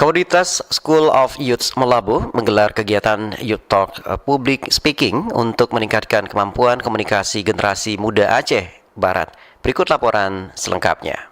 Komunitas School of Youth Melabuh menggelar kegiatan Youth Talk Public Speaking untuk meningkatkan kemampuan komunikasi generasi muda Aceh Barat. Berikut laporan selengkapnya.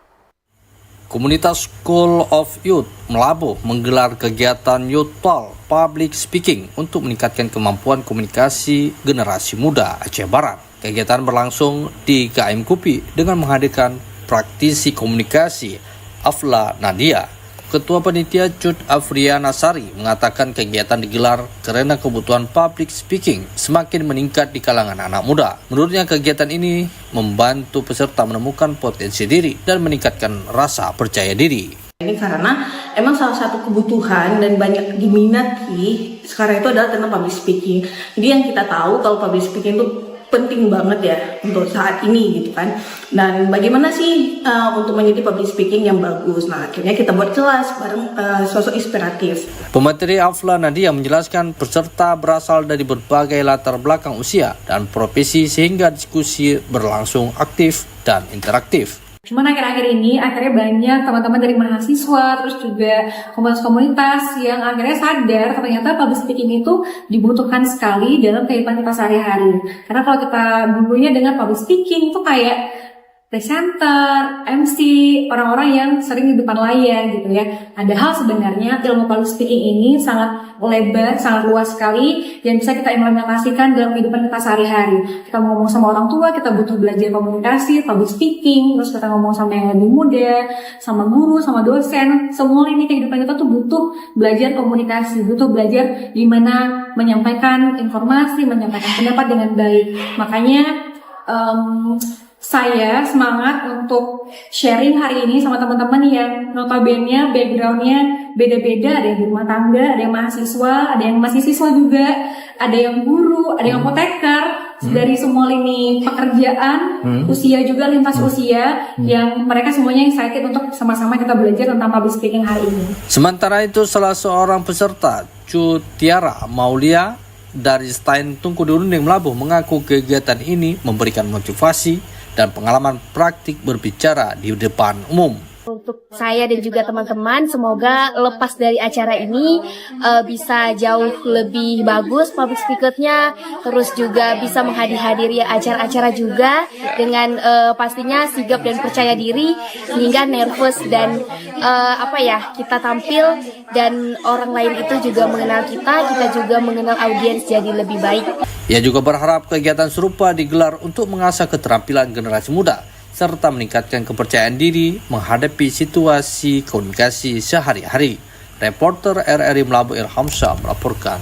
Komunitas School of Youth Melabuh menggelar kegiatan Youth Talk Public Speaking untuk meningkatkan kemampuan komunikasi generasi muda Aceh Barat. Kegiatan berlangsung di KM Kupi dengan menghadirkan praktisi komunikasi Afla Nadia. Ketua Panitia Cut Afriana Sari mengatakan kegiatan digelar karena kebutuhan public speaking semakin meningkat di kalangan anak muda. Menurutnya kegiatan ini membantu peserta menemukan potensi diri dan meningkatkan rasa percaya diri. Ini karena emang salah satu kebutuhan dan banyak diminati sekarang itu adalah tentang public speaking. Jadi yang kita tahu kalau public speaking itu penting banget ya untuk saat ini gitu kan. Dan bagaimana sih untuk menjadi public speaking yang bagus? Nah akhirnya kita buat kelas bareng sosok inspiratif. Pemateri Afla Nadia menjelaskan peserta berasal dari berbagai latar belakang usia dan profesi sehingga diskusi berlangsung aktif dan interaktif. Cuman akhir-akhir ini akhirnya banyak teman-teman dari mahasiswa terus juga komunitas-komunitas yang akhirnya sadar ternyata public speaking itu dibutuhkan sekali dalam kehidupan kita sehari-hari. Karena kalau kita dulunya dengan public speaking itu kayak presenter, MC, orang-orang yang sering di depan layar gitu ya. Padahal sebenarnya ilmu public speaking ini sangat lebar, sangat luas sekali dan bisa kita implementasikan dalam kehidupan kita sehari-hari. Kita ngomong sama orang tua, kita butuh belajar komunikasi, public speaking, terus kita ngomong sama yang lebih muda, sama guru, sama dosen. Semua ini kehidupan kita tuh butuh belajar komunikasi, butuh belajar gimana menyampaikan informasi, menyampaikan pendapat dengan baik. Makanya saya semangat untuk sharing hari ini sama teman-teman yang notabene backgroundnya beda-beda. Ada yang di rumah tangga, ada yang mahasiswa, ada yang masih siswa juga, ada yang guru, ada yang apoteker. Dari semua lini pekerjaan, usia juga lintas usia, yang mereka semuanya excited untuk sama-sama kita belajar tentang public speaking hari ini. Sementara itu salah seorang peserta, Cu Tiara Maulia dari Stein Tungku Durunding Melabuh mengaku kegiatan ini memberikan motivasi dan pengalaman praktik berbicara di depan umum. Untuk saya dan juga teman-teman, semoga lepas dari acara ini bisa jauh lebih bagus public speaker-nya, terus juga bisa menghadiri acara-acara juga dengan pastinya sigap dan percaya diri, sehingga nervous dan kita tampil dan orang lain itu juga mengenal kita juga mengenal audiens jadi lebih baik. Ia juga berharap kegiatan serupa digelar untuk mengasah keterampilan generasi muda serta meningkatkan kepercayaan diri menghadapi situasi komunikasi sehari-hari. Reporter RRI Melabuh Ilham Syah melaporkan.